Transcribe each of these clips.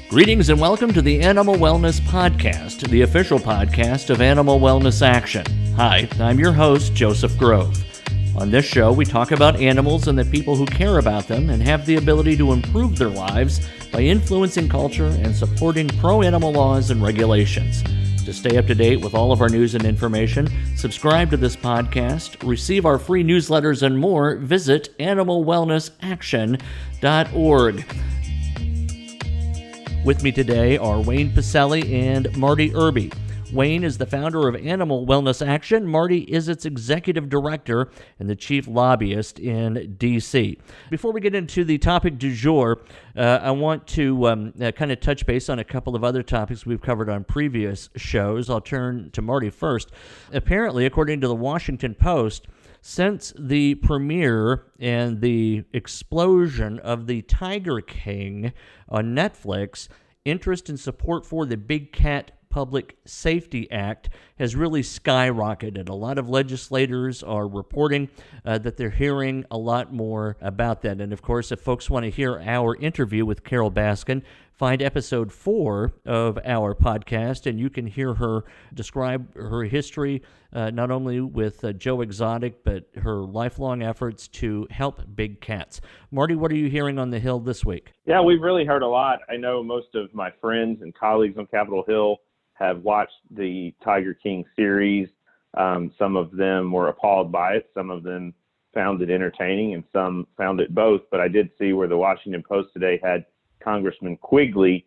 Greetings and welcome to the Animal Wellness Podcast, the official podcast of Animal Wellness Action. Hi, I'm your host, Joseph Grove. On this show, we talk about animals and the people who care about them and have the ability to improve their lives by influencing culture and supporting pro-animal laws and regulations. To stay up to date with all of our news and information, subscribe to this podcast, receive our free newsletters and more, visit animalwellnessaction.org. With me today are Wayne Pacelli and Marty Irby. Wayne is the founder of Animal Wellness Action. Marty is its executive director and the chief lobbyist in D.C. Before we get into the topic du jour, I want to kind of touch base on a couple of other topics we've covered on previous shows. I'll turn to Marty first. Apparently, according to the Washington Post, since the premiere and the explosion of the Tiger King on Netflix, interest and support for the Big Cat Public Safety Act has really skyrocketed. A lot of legislators are reporting that they're hearing a lot more about that. And of course, if folks want to hear our interview with Carol Baskin, find episode 4 of our podcast, and you can hear her describe her history, not only with Joe Exotic, but her lifelong efforts to help big cats. Marty, what are you hearing on the Hill this week? Yeah, we've really heard a lot. I know most of my friends and colleagues on Capitol Hill have watched the Tiger King series. Some of them were appalled by it. Some of them found it entertaining, and some found it both. But I did see where the Washington Post today had Congressman Quigley,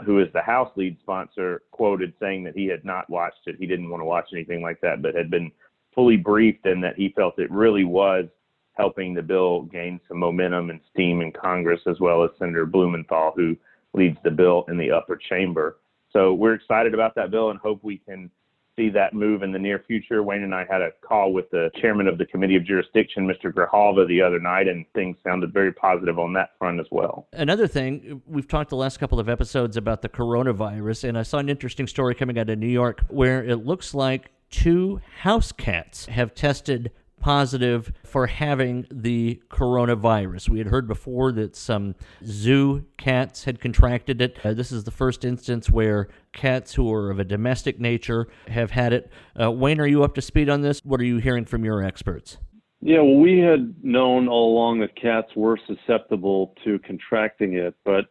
who is the House lead sponsor, quoted saying that he had not watched it. He didn't want to watch anything like that, but had been fully briefed and that he felt it really was helping the bill gain some momentum and steam in Congress, as well as Senator Blumenthal, who leads the bill in the upper chamber. So we're excited about that bill and hope we can see that move in the near future. Wayne and I had a call with the chairman of the Committee of Jurisdiction, Mr. Grijalva, the other night, and things sounded very positive on that front as well. Another thing, we've talked the last couple of episodes about the coronavirus, and I saw an interesting story coming out of New York where it looks like 2 house cats have tested positive for having the coronavirus. We had heard before that some zoo cats had contracted it. This is the first instance where cats who are of a domestic nature have had it. Wayne, are you up to speed on this? What are you hearing from your experts? Yeah, well, we had known all along that cats were susceptible to contracting it, but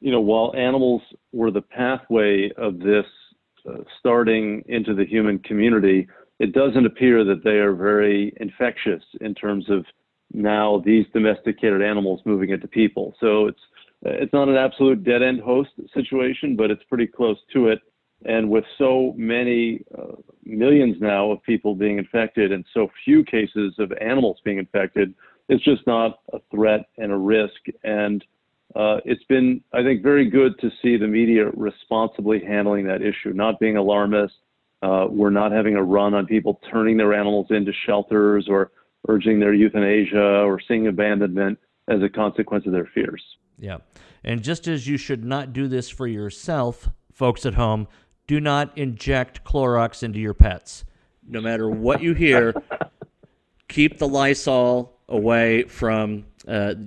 while animals were the pathway of this starting into the human community, it doesn't appear that they are very infectious in terms of now these domesticated animals moving into people. So it's not an absolute dead-end host situation, but it's pretty close to it. And with so many millions now of people being infected and so few cases of animals being infected, it's just not a threat and a risk. And it's been, I think, very good to see the media responsibly handling that issue, not being alarmist. We're not having a run on people turning their animals into shelters or urging their euthanasia or seeing abandonment as a consequence of their fears. Yeah. And just as you should not do this for yourself, folks at home, do not inject Clorox into your pets. No matter what you hear, keep the Lysol away from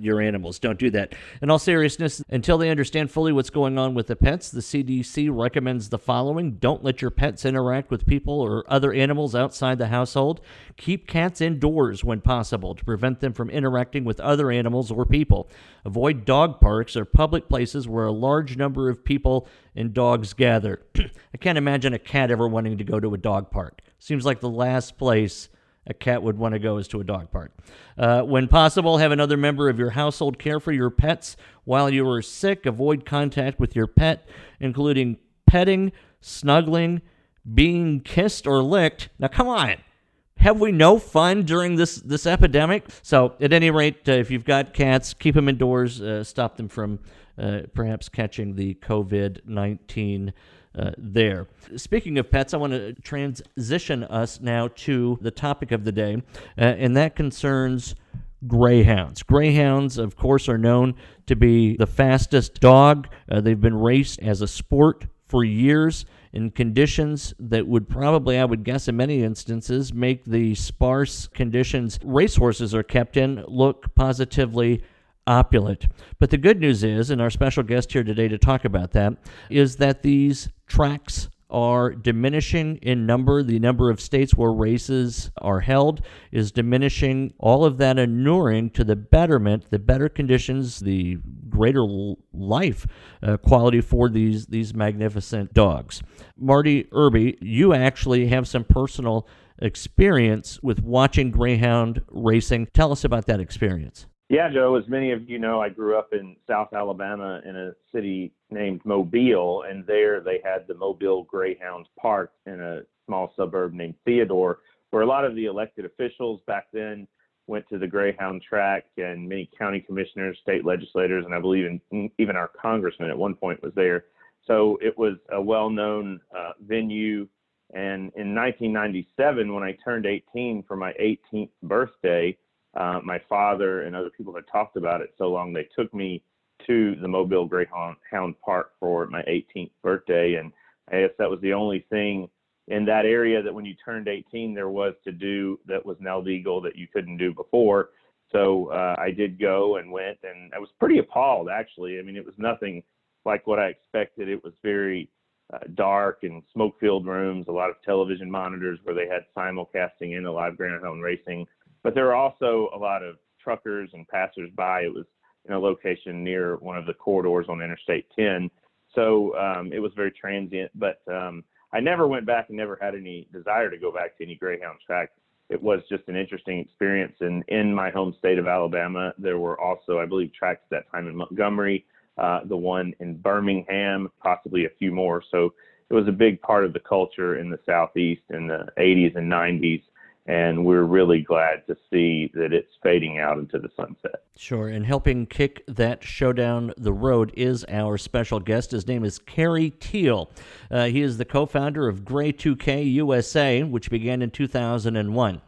your animals. Don't do that. In all seriousness, until they understand fully what's going on with the pets, the CDC recommends the following. Don't let your pets interact with people or other animals outside the household. Keep cats indoors when possible to prevent them from interacting with other animals or people. Avoid dog parks or public places where a large number of people and dogs gather. I can't imagine a cat ever wanting to go to a dog park. Seems like the last place a cat would want to go is to a dog park. When possible, have another member of your household care for your pets while you are sick. Avoid contact with your pet, including petting, snuggling, being kissed or licked. Now, come on. Have we no fun during this epidemic? So, at any rate, if you've got cats, keep them indoors. Stop them from perhaps catching the COVID-19 there. Speaking of pets, I want to transition us now to the topic of the day, and that concerns Greyhounds. Greyhounds, of course, are known to be the fastest dog. They've been raced as a sport for years in conditions that would probably, I would guess in many instances, make the sparse conditions racehorses are kept in look positively opulent. But the good news is, and our special guest here today to talk about that, is that these tracks are diminishing in number. The number of states where races are held is diminishing. All of that inuring to the betterment, the better conditions, the greater life quality for these magnificent dogs. Marty Irby, you actually have some personal experience with watching Greyhound racing. Tell us about that experience. Yeah, Joe, as many of you know, I grew up in South Alabama in a city named Mobile, and there they had the Mobile Greyhound Park in a small suburb named Theodore, where a lot of the elected officials back then went to the Greyhound track, and many county commissioners, state legislators, and I believe even our congressman at one point was there. So it was a well-known venue. And in 1997, when I turned 18 for my 18th birthday, my father and other people had talked about it so long, they took me to the Mobile Greyhound Park for my 18th birthday. And I guess that was the only thing in that area that when you turned 18, there was to do that was now legal that you couldn't do before. So I did go and went, and I was pretty appalled, actually. I mean, it was nothing like what I expected. It was very dark and smoke-filled rooms, a lot of television monitors where they had simulcasting in the live Greyhound racing. But there were also a lot of truckers and passersby. It was in a location near one of the corridors on Interstate 10. So it was very transient. But I never went back and never had any desire to go back to any Greyhound track. It was just an interesting experience. And in my home state of Alabama, there were also, I believe, tracks at that time in Montgomery, the one in Birmingham, possibly a few more. So it was a big part of the culture in the Southeast in the 80s and 90s. And we're really glad to see that it's fading out into the sunset. Sure, and helping kick that show down the road is our special guest. His name is Kerry Teal. He is the co-founder of Grey 2K USA, which began in 2001.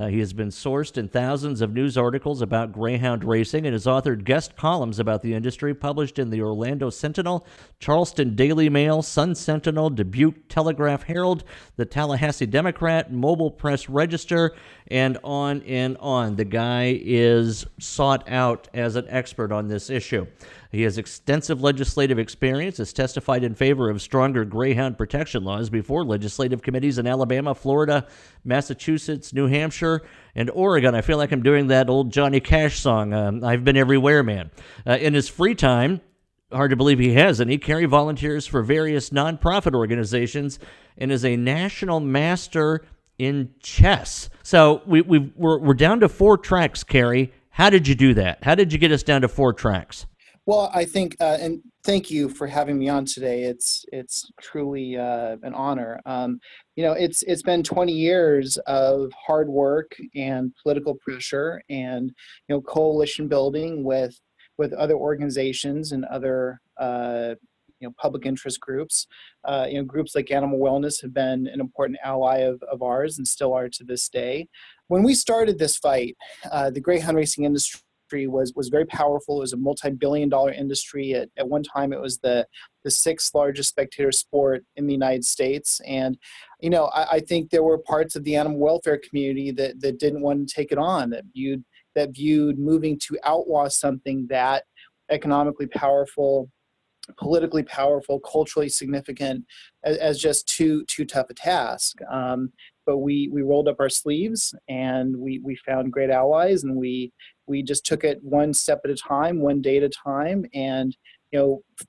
He has been sourced in thousands of news articles about Greyhound racing and has authored guest columns about the industry published in the Orlando Sentinel, Charleston Daily Mail, Sun Sentinel, Dubuque Telegraph Herald, the Tallahassee Democrat, Mobile Press Register, and on and on. The guy is sought out as an expert on this issue. He has extensive legislative experience, has testified in favor of stronger Greyhound protection laws before legislative committees in Alabama, Florida, Massachusetts, New Hampshire, and Oregon. I feel like I'm doing that old Johnny Cash song, I've Been Everywhere, Man. In his free time, hard to believe he has any, Kerry volunteers for various nonprofit organizations and is a national master in chess. So we're down to 4 tracks, Kerry. How did you do that? How did you get us down to 4 tracks? Well, I think, and thank you for having me on today. It's truly an honor. It's been 20 years of hard work and political pressure, and coalition building with other organizations and other public interest groups. Groups like Animal Wellness have been an important ally of ours and still are to this day. When we started this fight, the Greyhound racing industry was very powerful. It was a multi-billion-dollar industry. At one time, it was the 6th largest spectator sport in the United States. And, I think there were parts of the animal welfare community that didn't want to take it on, that viewed moving to outlaw something that economically powerful, politically powerful, culturally significant as just too tough a task. But we rolled up our sleeves and we found great allies, and we just took it one step at a time, one day at a time, and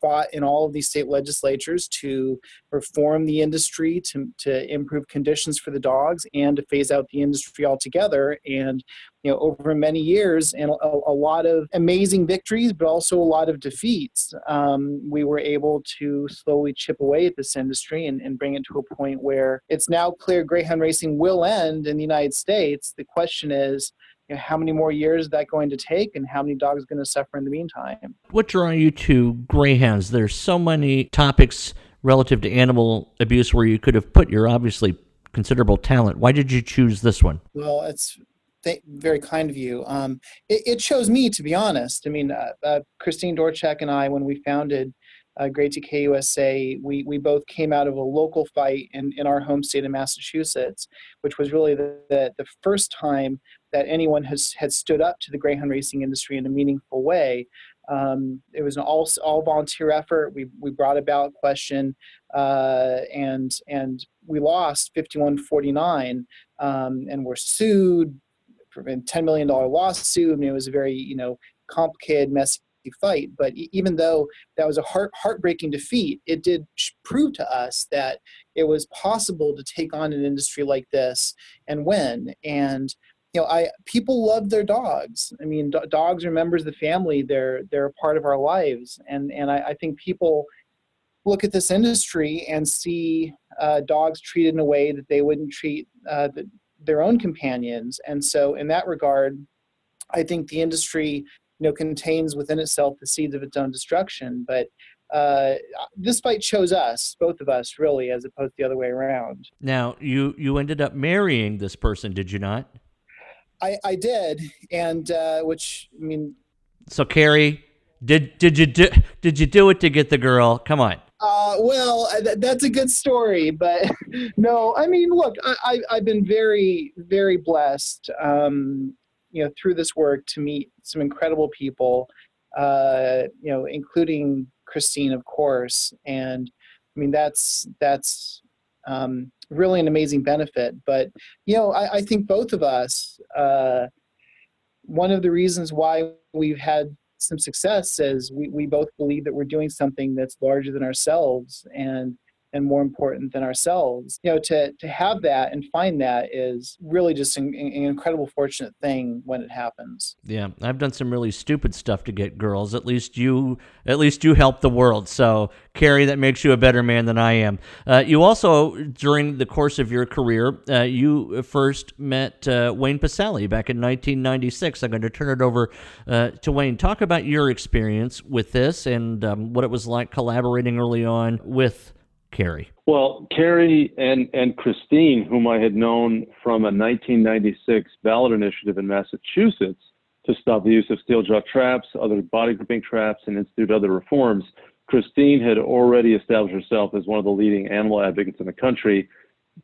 fought in all of these state legislatures to reform the industry, to improve conditions for the dogs, and to phase out the industry altogether. And over many years and a lot of amazing victories, but also a lot of defeats, we were able to slowly chip away at this industry and bring it to a point where it's now clear Greyhound racing will end in the United States. The question is, how many more years is that going to take, and how many dogs are going to suffer in the meantime? What drew you to Greyhounds? There's so many topics relative to animal abuse where you could have put your obviously considerable talent. Why did you choose this one? Well, it's very kind of you. It chose me, to be honest. I mean, Christine Dorchak and I, when we founded Grey 2K USA, we both came out of a local fight in our home state of Massachusetts, which was really the first time that anyone had stood up to the greyhound racing industry in a meaningful way. It was an all volunteer effort. We brought a ballot question, and we lost 51-49, and were sued for a $10 million lawsuit. I mean, it was a very complicated, messy fight. But even though that was a heartbreaking defeat, it did prove to us that it was possible to take on an industry like this and win. And people love their dogs. I mean, dogs are members of the family. They're a part of our lives. And I think people look at this industry and see dogs treated in a way that they wouldn't treat their own companions. And so in that regard, I think the industry contains within itself the seeds of its own destruction. But this fight chose us, both of us, really, as opposed to the other way around. Now, you ended up marrying this person, did you not? I did, and which, I mean. So, Carrie, did you do it to get the girl? Come on. Well, that's a good story, but no. I mean, look, I've been very, very blessed, through this work to meet some incredible people, including Christine, of course. And I mean, that's really an amazing benefit. But, I think both of us, one of the reasons why we've had some success is we both believe that we're doing something that's larger than ourselves and more important than ourselves. To have that and find that is really just an incredible, fortunate thing when it happens. Yeah, I've done some really stupid stuff to get girls. At least you help the world. So, Carrie, that makes you a better man than I am. You also, during the course of your career, you first met Wayne Pasali back in 1996. I'm going to turn it over to Wayne. Talk about your experience with this and what it was like collaborating early on with Carrie. Well, Carrie and Christine, whom I had known from a 1996 ballot initiative in Massachusetts to stop the use of steel jaw traps, other body gripping traps, and institute other reforms, Christine had already established herself as one of the leading animal advocates in the country.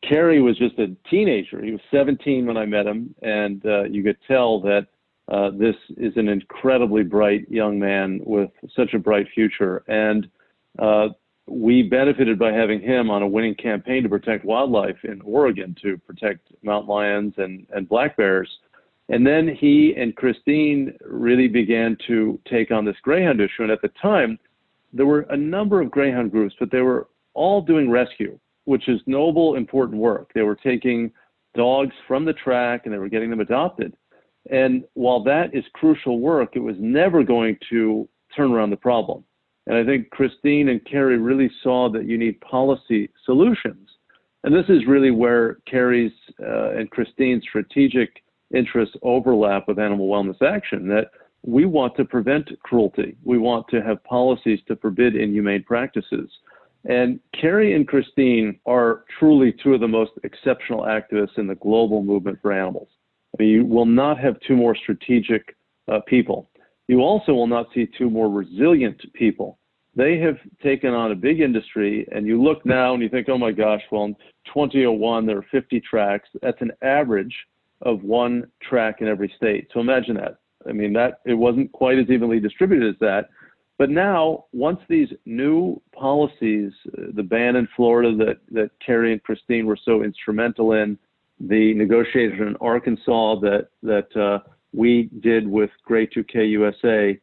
Carrie was just a teenager. He was 17 when I met him, and you could tell that this is an incredibly bright young man with such a bright future. And we benefited by having him on a winning campaign to protect wildlife in Oregon, to protect mountain lions and black bears. And then he and Christine really began to take on this greyhound issue. And at the time, there were a number of greyhound groups, but they were all doing rescue, which is noble, important work. They were taking dogs from the track and they were getting them adopted. And while that is crucial work, it was never going to turn around the problem. And I think Christine and Carrie really saw that you need policy solutions. And this is really where Carrie's and Christine's strategic interests overlap with Animal Wellness Action, that we want to prevent cruelty. We want to have policies to forbid inhumane practices. And Carrie and Christine are truly two of the most exceptional activists in the global movement for animals. I mean, you will not have two more strategic people. You also will not see two more resilient people. They have taken on a big industry, and you look now and you think, oh my gosh, well, in 2001, there are 50 tracks. That's an average of one track in every state. So imagine that. I mean, that it wasn't quite as evenly distributed as that. But now, once these new policies, the ban in Florida that Carrie and Christine were so instrumental in, the negotiation in Arkansas that we did with Grey 2K USA,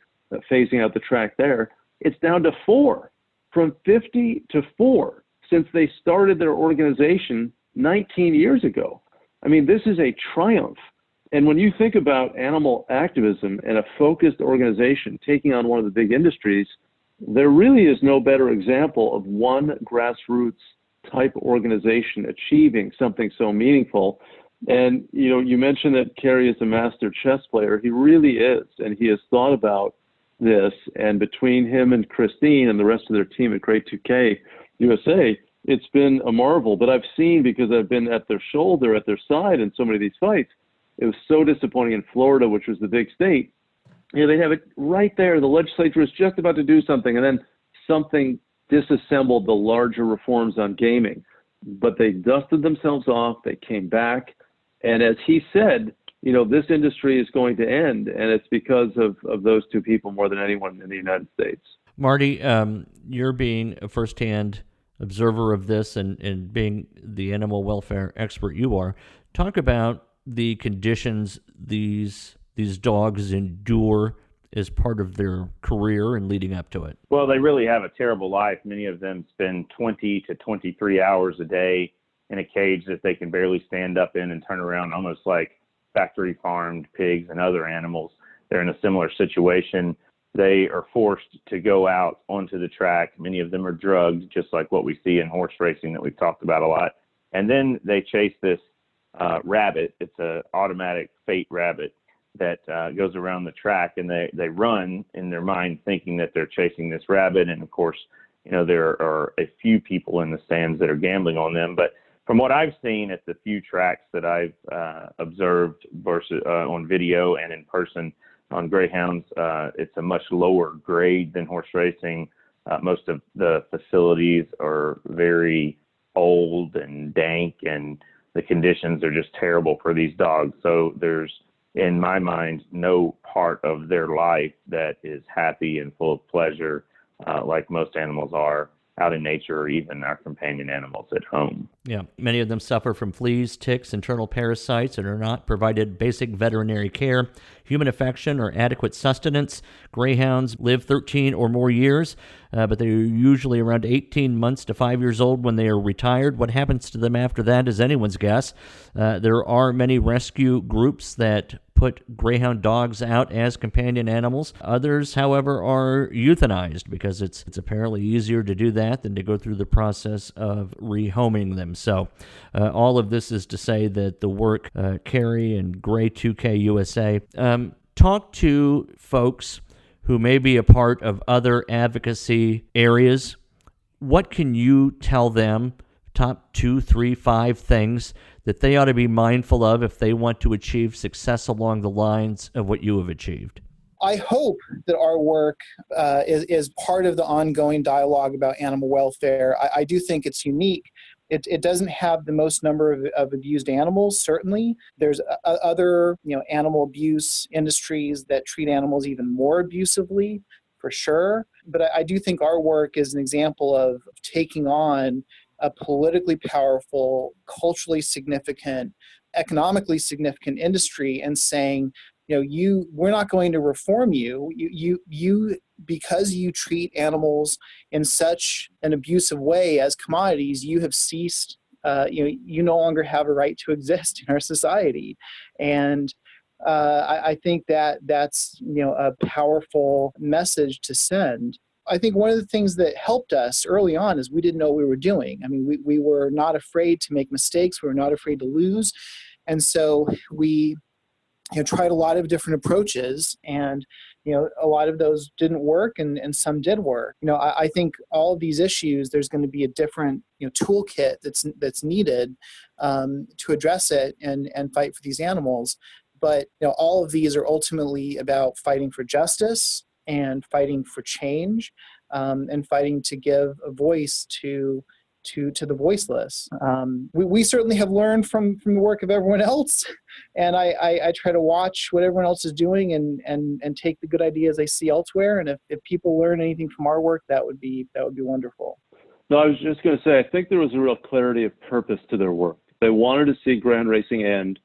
phasing out the track there, it's down to 4, from 50 to 4, since they started their organization 19 years ago. I mean, this is a triumph. And when you think about animal activism and a focused organization taking on one of the big industries, there really is no better example of one grassroots type organization achieving something so meaningful. And, you mentioned that Carrie is a master chess player. He really is. And he has thought about this. And between him and Christine and the rest of their team at Grey 2K USA, it's been a marvel. But I've seen, because I've been at their shoulder, at their side in so many of these fights, it was so disappointing in Florida, which was the big state. They have it right there. The legislature was just about to do something, and then something disassembled the larger reforms on gaming. But they dusted themselves off. They came back. And as he said, this industry is going to end, and it's because of those two people more than anyone in the United States. Marty, you're being a firsthand observer of this and being the animal welfare expert you are. Talk about the conditions these dogs endure as part of their career and leading up to it. Well, they really have a terrible life. Many of them spend 20 to 23 hours a day in a cage that they can barely stand up in and turn around, almost like factory farmed pigs and other animals. They're in a similar situation. They are forced to go out onto the track. Many of them are drugged, just like what we see in horse racing that we've talked about a lot. And then they chase this rabbit. It's an automatic fate rabbit that goes around the track, and they run in their mind thinking that they're chasing this rabbit. And of course, there are a few people in the stands that are gambling on them. But from what I've seen at the few tracks that I've observed versus on video and in person on Greyhounds, it's a much lower grade than horse racing. Most of the facilities are very old and dank, and the conditions are just terrible for these dogs. So there's, in my mind, no part of their life that is happy and full of pleasure like most animals are out in nature, or even our companion animals at home. Yeah, many of them suffer from fleas, ticks, internal parasites, and are not provided basic veterinary care, human affection, or adequate sustenance. Greyhounds live 13 or more years, but they're usually around 18 months to 5 years old when they are retired. What happens to them after that is anyone's guess. There are many rescue groups that put Greyhound dogs out as companion animals. Others, however, are euthanized because it's apparently easier to do that than to go through the process of rehoming them. So all of this is to say that the work Carrie and Grey 2K USA talk to folks who may be a part of other advocacy areas. What can you tell them, top 2, 3, 5 things that they ought to be mindful of if they want to achieve success along the lines of what you have achieved? I hope that our work is part of the ongoing dialogue about animal welfare. I do think it's unique. It doesn't have the most number of abused animals, certainly. There's other animal abuse industries that treat animals even more abusively, for sure. But I do think our work is an example of taking on a politically powerful, culturally significant, economically significant industry and saying, we're not going to reform you. You because you treat animals in such an abusive way as commodities, you have ceased. You no longer have a right to exist in our society, and I think that's a powerful message to send. I think one of the things that helped us early on is we didn't know what we were doing. I mean, we were not afraid to make mistakes. We were not afraid to lose. And so we tried a lot of different approaches, and a lot of those didn't work, and some did work. I think all of these issues, there's going to be a different toolkit that's needed to address it and fight for these animals. But all of these are ultimately about fighting for justice and fighting for change, and fighting to give a voice to the voiceless. We certainly have learned from the work of everyone else, and I try to watch what everyone else is doing and take the good ideas I see elsewhere. And if people learn anything from our work, that would be wonderful. No, I was just going to say, I think there was a real clarity of purpose to their work. They wanted to see ground racing end.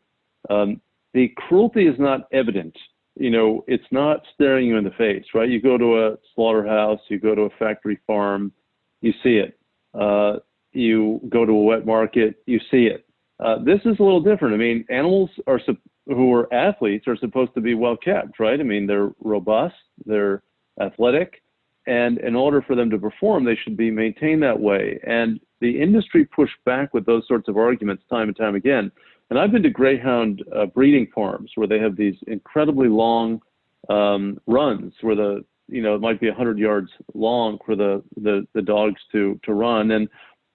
The cruelty is not evident. It's not staring you in the face, right? You go to a slaughterhouse, you go to a factory farm, you see it. You go to a wet market, you see it. This is a little different. I mean, animals who are athletes are supposed to be well kept, right? I mean, they're robust, they're athletic, and in order for them to perform, they should be maintained that way. And the industry pushed back with those sorts of arguments time and time again. And I've been to Greyhound breeding farms where they have these incredibly long runs where it might be 100 yards long for the dogs to run. And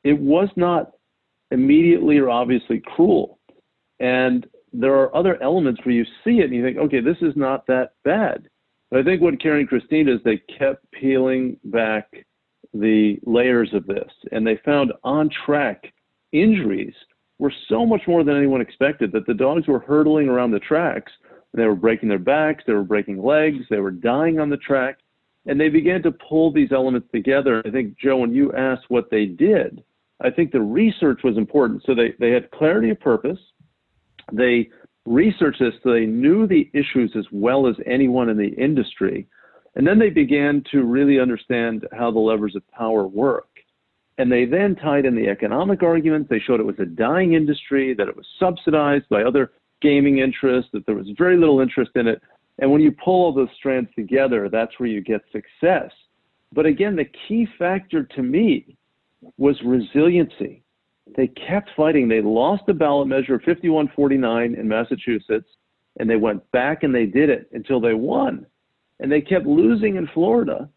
it was not immediately or obviously cruel. And there are other elements where you see it and you think, okay, this is not that bad. But I think what Carrie and Christine did is they kept peeling back the layers of this, and they found on-track injuries were so much more than anyone expected, that the dogs were hurtling around the tracks. They were breaking their backs, they were breaking legs, they were dying on the track, and they began to pull these elements together. I think, Joe, when you asked what they did, I think the research was important. So they had clarity of purpose. They researched this so they knew the issues as well as anyone in the industry. And then they began to really understand how the levers of power work. And they then tied in the economic arguments. They showed it was a dying industry, that it was subsidized by other gaming interests, that there was very little interest in it. And when you pull all those strands together, that's where you get success. But again, the key factor to me was resiliency. They kept fighting. They lost the ballot measure 51-49 in Massachusetts, and they went back and they did it until they won. And they kept losing in Florida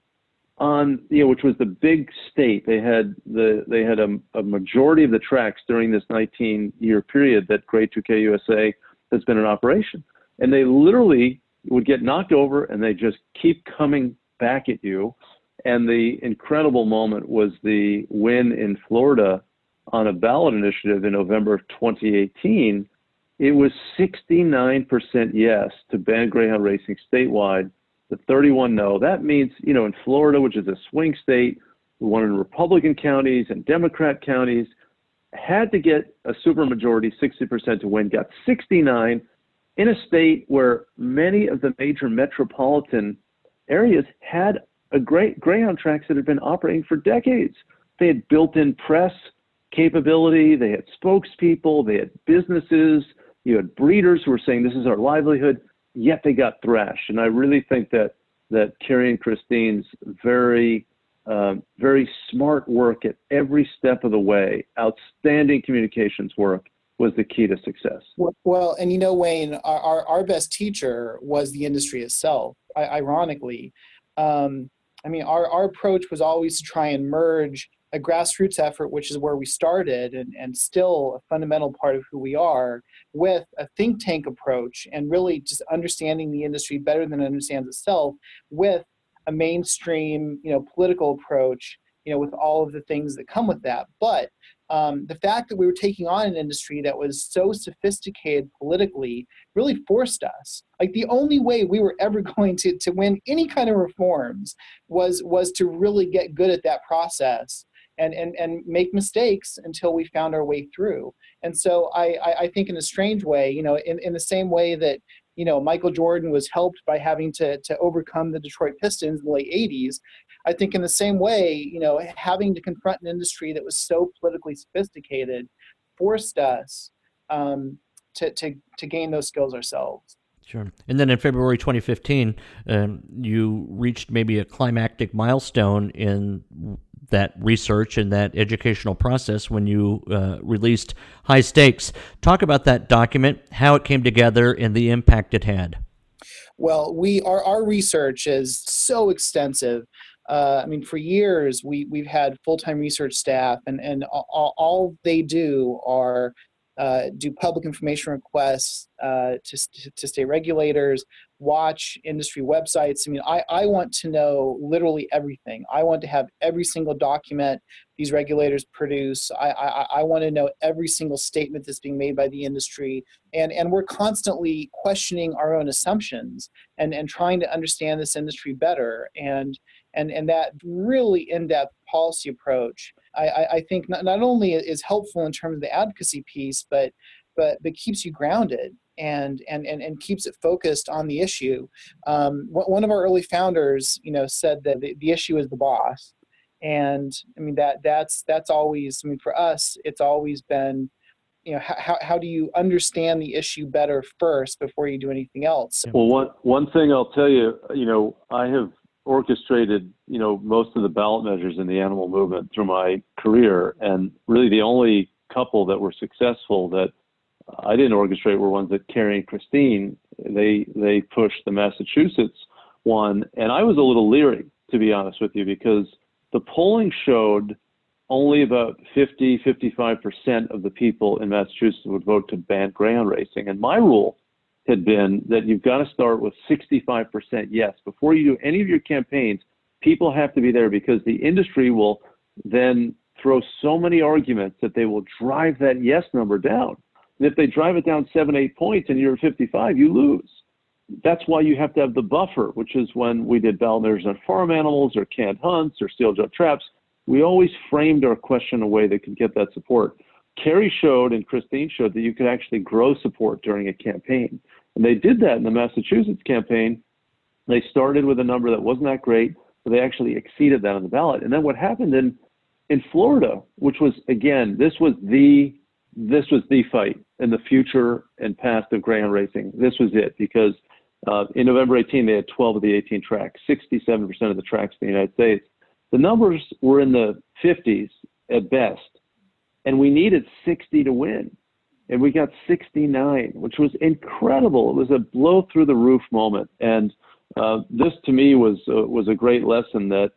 on, which was the big state. They had a majority of the tracks during this 19-year period that Grade 2K USA has been in operation. And they literally would get knocked over and they just keep coming back at you. And the incredible moment was the win in Florida on a ballot initiative in November of 2018. It was 69% yes to ban Greyhound racing statewide, the 31 no. That means, in Florida, which is a swing state, we won in Republican counties and Democrat counties, had to get a supermajority, 60% to win, got 69 in a state where many of the major metropolitan areas had a great Greyhound tracks that had been operating for decades. They had built-in press capability, they had spokespeople, they had businesses, you had breeders who were saying this is our livelihood, yet they got thrashed. And I really think that Carrie and Christine's very smart work at every step of the way, outstanding communications work, was the key to success. Well, and Wayne, our best teacher was the industry itself, ironically. Our approach was always to try and merge a grassroots effort, which is where we started and still a fundamental part of who we are, with a think tank approach and really just understanding the industry better than it understands itself, with a mainstream, political approach, with all of the things that come with that. But the fact that we were taking on an industry that was so sophisticated politically really forced us. Like, the only way we were ever going to win any kind of reforms was to really get good at that process and make mistakes until we found our way through. And so I think, in a strange way, in the same way that Michael Jordan was helped by having to overcome the Detroit Pistons in the late 80s, I think in the same way, having to confront an industry that was so politically sophisticated forced us to gain those skills ourselves. Sure. And then in February 2015, you reached maybe a climactic milestone in that research and that educational process when you released High Stakes. Talk about that document, how it came together, and the impact it had. Well, our research is so extensive. For years, we've had full-time research staff, and all they do are do public information requests to state regulators, watch industry websites. I want to know literally everything. I want to have every single document these regulators produce. I want to know every single statement that's being made by the industry. And we're constantly questioning our own assumptions and trying to understand this industry better. And that really in-depth policy approach, I think not only is helpful in terms of the advocacy piece, but keeps you grounded and keeps it focused on the issue. One of our early founders, said that the issue is the boss. And that's always, for us, it's always been, how do you understand the issue better first before you do anything else? Well, one thing I'll tell you, I have orchestrated, most of the ballot measures in the animal movement through my career. And really the only couple that were successful that I didn't orchestrate were ones that Carrie and Christine, they pushed the Massachusetts one. And I was a little leery, to be honest with you, because the polling showed only about 55% of the people in Massachusetts would vote to ban Greyhound racing. And my rule had been that you've got to start with 65% yes. Before you do any of your campaigns, people have to be there, because the industry will then throw so many arguments that they will drive that yes number down. And if they drive it down 7, 8 points and you're at 55, you lose. That's why you have to have the buffer, which is when we did ballot measures on farm animals or canned hunts or steel jump traps. We always framed our question in a way that could get that support. Carrie showed and Christine showed that you could actually grow support during a campaign. And they did that in the Massachusetts campaign. They started with a number that wasn't that great, but they actually exceeded that on the ballot. And then what happened in Florida, which was, again, this was the fight in the future and past of greyhound racing. This was it, because in November 18, they had 12 of the 18 tracks, 67% of the tracks in the United States. The numbers were in the 50s at best, and we needed 60 to win. And we got 69, which was incredible. It was a blow through the roof moment. And this to me was a great lesson that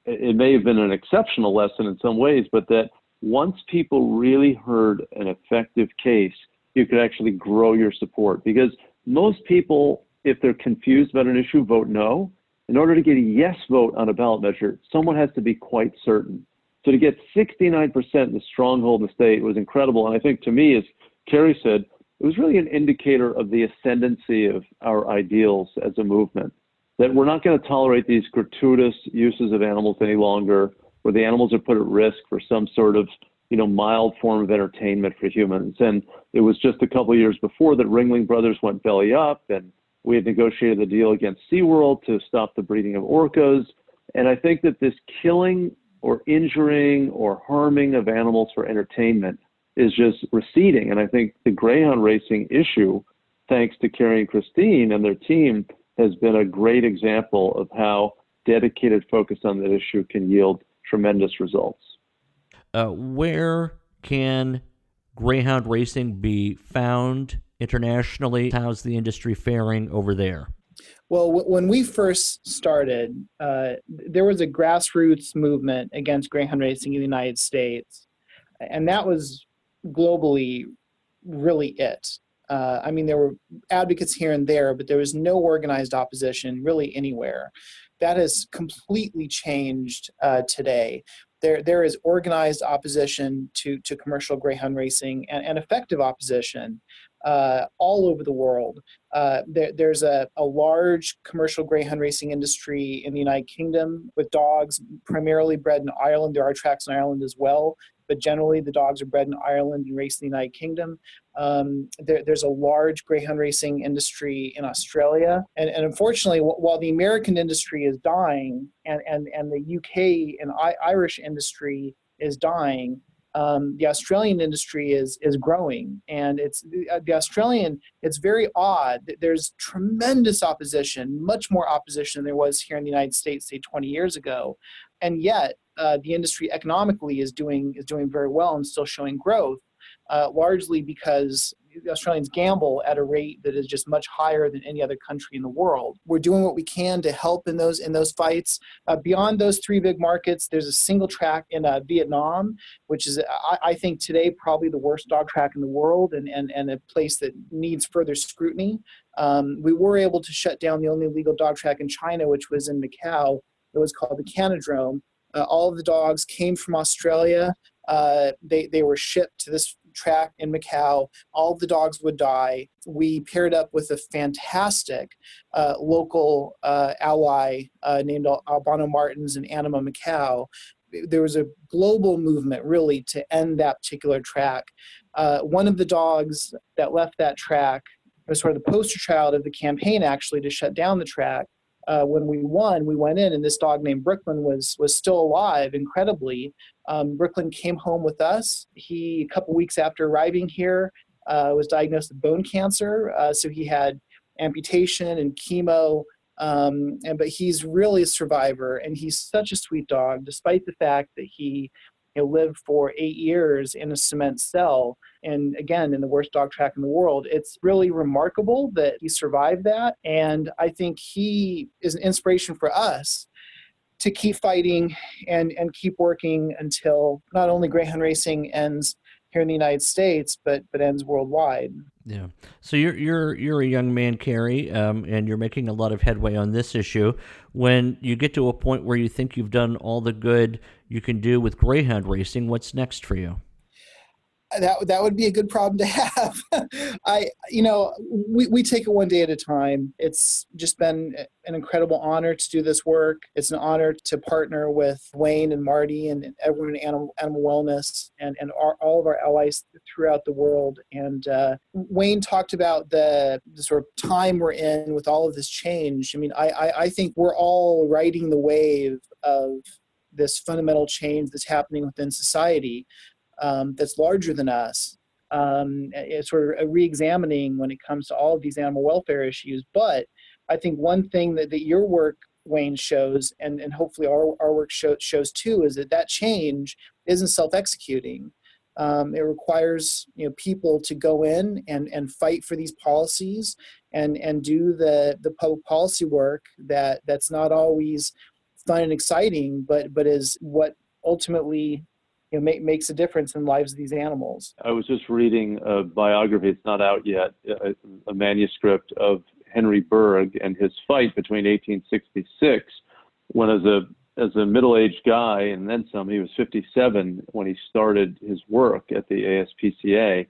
it may have been an exceptional lesson in some ways, but that once people really heard an effective case, you could actually grow your support. Because most people, if they're confused about an issue, vote no. In order to get a yes vote on a ballot measure, someone has to be quite certain. So to get 69% in the stronghold in the state was incredible. And I think to me, as Carrie said, it was really an indicator of the ascendancy of our ideals as a movement, that we're not going to tolerate these gratuitous uses of animals any longer, where the animals are put at risk for some sort of, mild form of entertainment for humans. And it was just a couple of years before that Ringling Brothers went belly up, and we had negotiated the deal against SeaWorld to stop the breeding of orcas. And I think that this killing or injuring or harming of animals for entertainment is just receding. And I think the greyhound racing issue, thanks to Carrie and Christine and their team, has been a great example of how dedicated focus on that issue can yield tremendous results. Where can greyhound racing be found internationally? How's the industry faring over there? Well, when we first started, there was a grassroots movement against greyhound racing in the United States, and that was globally really it. There were advocates here and there, but there was no organized opposition really anywhere. That has completely changed today. There is organized opposition to commercial greyhound racing and effective opposition all over the world. There's a large commercial greyhound racing industry in the United Kingdom with dogs primarily bred in Ireland. There are tracks in Ireland as well, but generally the dogs are bred in Ireland and raced in the United Kingdom. There's a large greyhound racing industry in Australia. And unfortunately, while the American industry is dying and the UK and Irish industry is dying, the Australian industry is growing, and it's very odd. There's tremendous opposition, much more opposition than there was here in the United States, say 20 years ago, and yet the industry economically is doing very well and still showing growth, largely because the Australians gamble at a rate that is just much higher than any other country in the world. We're doing what we can to help in those fights. Beyond those three big markets, there's a single track in Vietnam, which is, I think today, probably the worst dog track in the world, and a place that needs further scrutiny. We were able to shut down the only legal dog track in China, which was in Macau. It was called the Canodrome. All of the dogs came from Australia. They were shipped to this track in Macau. All of the dogs would die. We paired up with a fantastic local ally named Albano Martins and Anima Macau. There was a global movement really to end that particular track. One of the dogs that left that track was sort of the poster child of the campaign, actually, to shut down the track. When we won, we went in, and this dog named Brooklyn was still alive, incredibly. Brooklyn came home with us. He, a couple weeks after arriving here, was diagnosed with bone cancer. So he had amputation and chemo, but he's really a survivor, and he's such a sweet dog, despite the fact that he lived for 8 years in a cement cell, and again, in the worst dog track in the world. It's really remarkable that he survived that, and I think he is an inspiration for us to keep fighting and keep working until not only greyhound racing ends here in the United States, but ends worldwide. Yeah. So you're a young man, Carrie, and you're making a lot of headway on this issue. When you get to a point where you think you've done all the good you can do with Greyhound racing. What's next for you? That would be a good problem to have. We take it one day at a time. It's just been an incredible honor to do this work. It's an honor to partner with Wayne and Marty and everyone in animal wellness and all of our allies throughout the world. And Wayne talked about the sort of time we're in with all of this change. I mean, I think we're all riding the wave of this fundamental change that's happening within society. That's larger than us. It's sort of a re-examining when it comes to all of these animal welfare issues. But I think one thing that your work, Wayne, shows, and hopefully our work shows too, is that change isn't self-executing. It requires people to go in and fight for these policies and do the public policy work that's not always fun and exciting, but is what ultimately makes a difference in the lives of these animals. I was just reading a biography, it's not out yet, a manuscript of Henry Bergh and his fight between 1866, when as a middle-aged guy, and then some, he was 57 when he started his work at the ASPCA,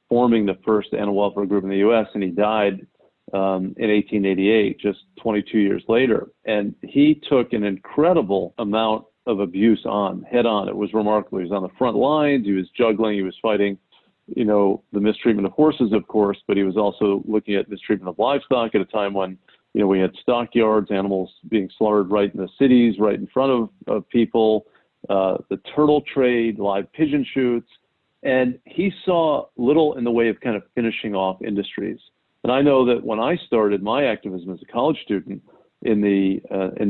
forming the first animal welfare group in the U.S., and he died in 1888, just 22 years later. And he took an incredible amount of abuse head on. It was remarkable. He was on the front lines. He was juggling. He was fighting, the mistreatment of horses, of course, but he was also looking at mistreatment of livestock at a time when, we had stockyards, animals being slaughtered right in the cities, right in front of people, the turtle trade, live pigeon shoots. And he saw little in the way of kind of finishing off industries. And I know that when I started my activism as a college student, in the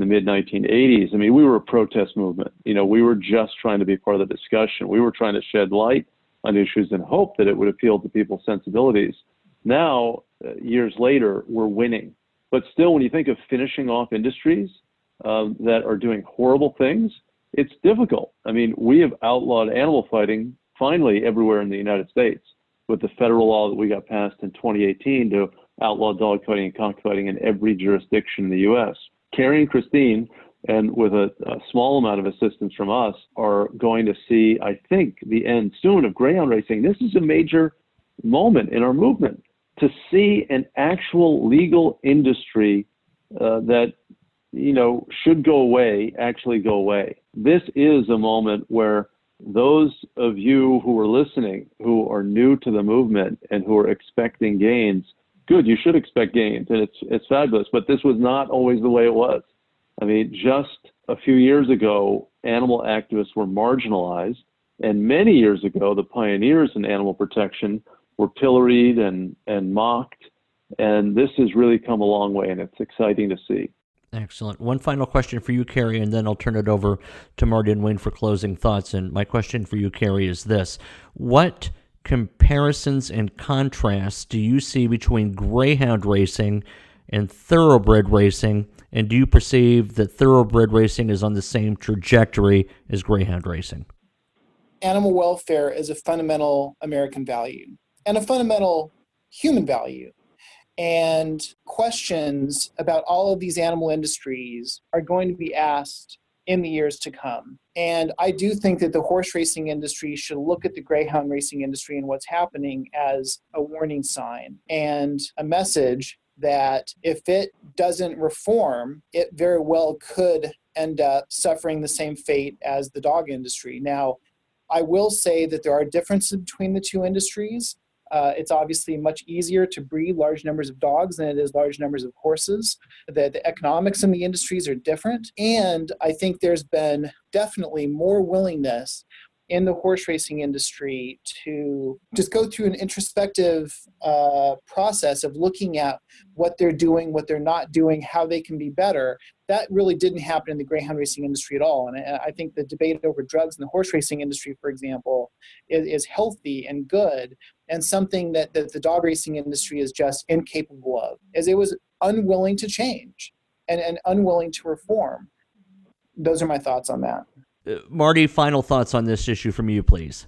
mid 1980s. I mean, we were a protest movement. We were just trying to be part of the discussion. We were trying to shed light on issues and hope that it would appeal to people's sensibilities. Now, years later, we're winning. But still, when you think of finishing off industries that are doing horrible things, it's difficult. I mean, we have outlawed animal fighting finally everywhere in the United States with the federal law that we got passed in 2018 to outlaw dogfighting and cockfighting in every jurisdiction in the U.S. Carrie and Christine, and with a small amount of assistance from us, are going to see, I think, the end soon of greyhound racing. This is a major moment in our movement, to see an actual legal industry that, should go away, actually go away. This is a moment where those of you who are listening, who are new to the movement and who are expecting gains, good, you should expect gains, and it's fabulous, but this was not always the way it was. I mean, just a few years ago, animal activists were marginalized, and many years ago, the pioneers in animal protection were pilloried and mocked, and this has really come a long way, and it's exciting to see. Excellent. One final question for you, Carrie, and then I'll turn it over to Marty and Wayne for closing thoughts. And my question for you, Carrie, is this. What comparisons and contrasts do you see between greyhound racing and thoroughbred racing, and do you perceive that thoroughbred racing is on the same trajectory as greyhound racing? Animal welfare is a fundamental American value and a fundamental human value. And questions about all of these animal industries are going to be asked in the years to come. And I do think that the horse racing industry should look at the greyhound racing industry and what's happening as a warning sign and a message that if it doesn't reform, it very well could end up suffering the same fate as the dog industry. Now, I will say that there are differences between the two industries. It's obviously much easier to breed large numbers of dogs than it is large numbers of horses. The economics in the industries are different. And I think there's been definitely more willingness in the horse racing industry to just go through an introspective process of looking at what they're doing, what they're not doing, how they can be better. That really didn't happen in the greyhound racing industry at all. And I think the debate over drugs in the horse racing industry, for example, is healthy and good, and something that the dog racing industry is just incapable of, as it was unwilling to change and unwilling to reform. Those are my thoughts on that. Marty, final thoughts on this issue from you, please.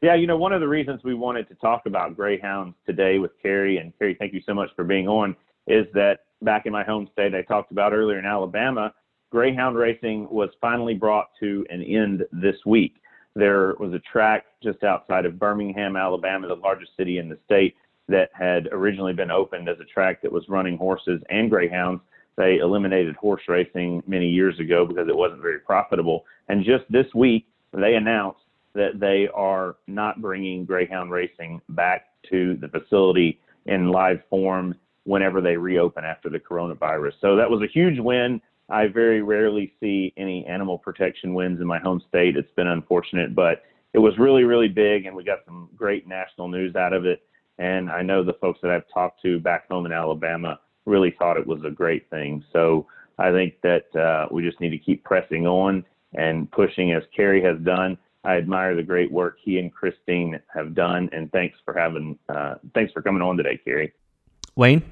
Yeah, one of the reasons we wanted to talk about greyhounds today with Carrie, and Carrie, thank you so much for being on, is that back in my home state, I talked about earlier in Alabama, Greyhound racing was finally brought to an end this week. There was a track just outside of Birmingham, Alabama, the largest city in the state, that had originally been opened as a track that was running horses and greyhounds. They eliminated horse racing many years ago because it wasn't very profitable. And just this week, they announced that they are not bringing greyhound racing back to the facility in live form whenever they reopen after the coronavirus. So that was a huge win. I very rarely see any animal protection wins in my home state. It's been unfortunate, but it was really, really big, and we got some great national news out of it. And I know the folks that I've talked to back home in Alabama really thought it was a great thing. So I think that we just need to keep pressing on and pushing as Kerry has done. I admire the great work he and Christine have done, and thanks for coming on today, Kerry. Wayne?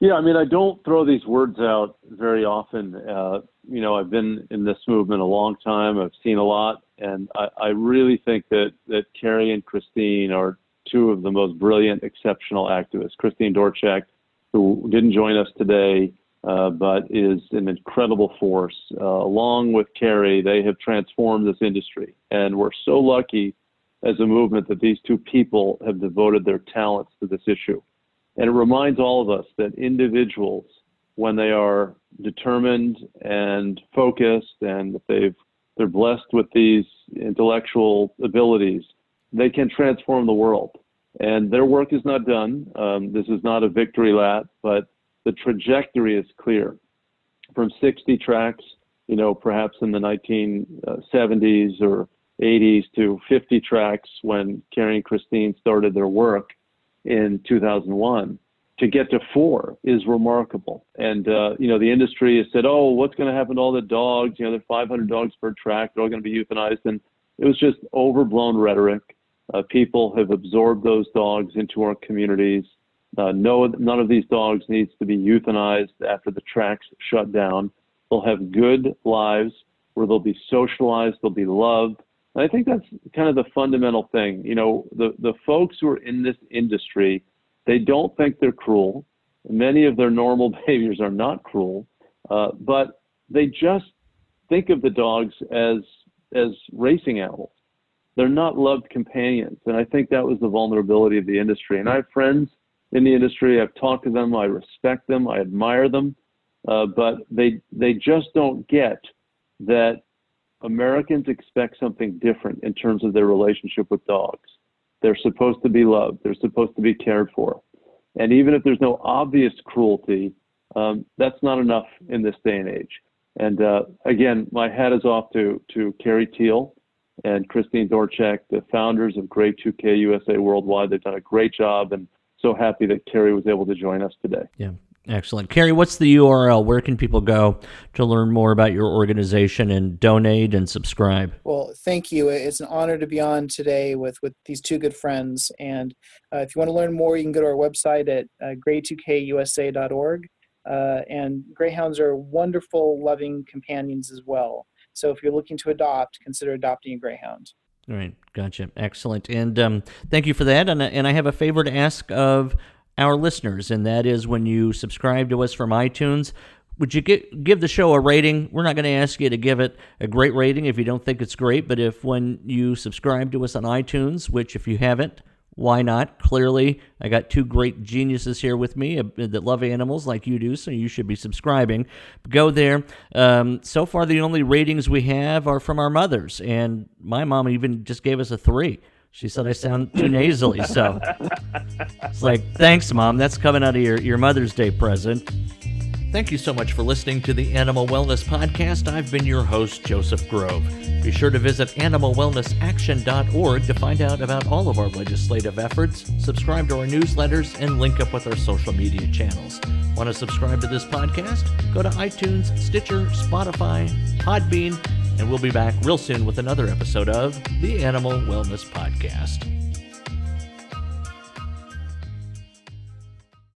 Yeah, I mean, I don't throw these words out very often. I've been in this movement a long time. I've seen a lot, and I really think that Kerry and Christine are two of the most brilliant, exceptional activists. Christine Dorchak, who didn't join us today, but is an incredible force. Along with Kerry, they have transformed this industry, and we're so lucky as a movement that these two people have devoted their talents to this issue. And it reminds all of us that individuals, when they are determined and focused, and if they're blessed with these intellectual abilities, they can transform the world. And their work is not done. This is not a victory lap, but the trajectory is clear. From 60 tracks, perhaps in the 1970s or 80s, to 50 tracks when Kerry and Christine started their work in 2001, to get to 4 is remarkable. And, the industry has said, oh, what's going to happen to all the dogs? There are 500 dogs per track. They're all going to be euthanized. And it was just overblown rhetoric. People have absorbed those dogs into our communities. None of these dogs needs to be euthanized after the tracks shut down. They'll have good lives where they'll be socialized, they'll be loved. And I think that's kind of the fundamental thing. The folks who are in this industry, they don't think they're cruel. Many of their normal behaviors are not cruel, but they just think of the dogs as racing animals. They're not loved companions. And I think that was the vulnerability of the industry. And I have friends in the industry. I've talked to them. I respect them. I admire them. But they just don't get that Americans expect something different in terms of their relationship with dogs. They're supposed to be loved. They're supposed to be cared for. And even if there's no obvious cruelty, that's not enough in this day and age. And again, my hat is off to Kerry Teal and Christine Dorchak, the founders of Grey 2K USA Worldwide. They've done a great job, and so happy that Kerry was able to join us today. Yeah, excellent. Kerry, what's the URL? Where can people go to learn more about your organization and donate and subscribe? Well, thank you. It's an honor to be on today with these two good friends. And if you want to learn more, you can go to our website at grey2kusa.org. And greyhounds are wonderful, loving companions as well. So if you're looking to adopt, consider adopting a greyhound. All right, gotcha. Excellent. And thank you for that. And I have a favor to ask of our listeners, and that is when you subscribe to us from iTunes, would you give the show a rating? We're not going to ask you to give it a great rating if you don't think it's great, but if when you subscribe to us on iTunes, which if you haven't, why not? Clearly, I got two great geniuses here with me that love animals like you do, so you should be subscribing. Go there. So far, the only ratings we have are from our mothers, and my mom even just gave us a 3. She said I sound too nasally, so it's like, thanks, Mom. That's coming out of your Mother's Day present. Thank you so much for listening to the Animal Wellness Podcast. I've been your host, Joseph Grove. Be sure to visit animalwellnessaction.org to find out about all of our legislative efforts, subscribe to our newsletters, and link up with our social media channels. Want to subscribe to this podcast? Go to iTunes, Stitcher, Spotify, Podbean, and we'll be back real soon with another episode of the Animal Wellness Podcast.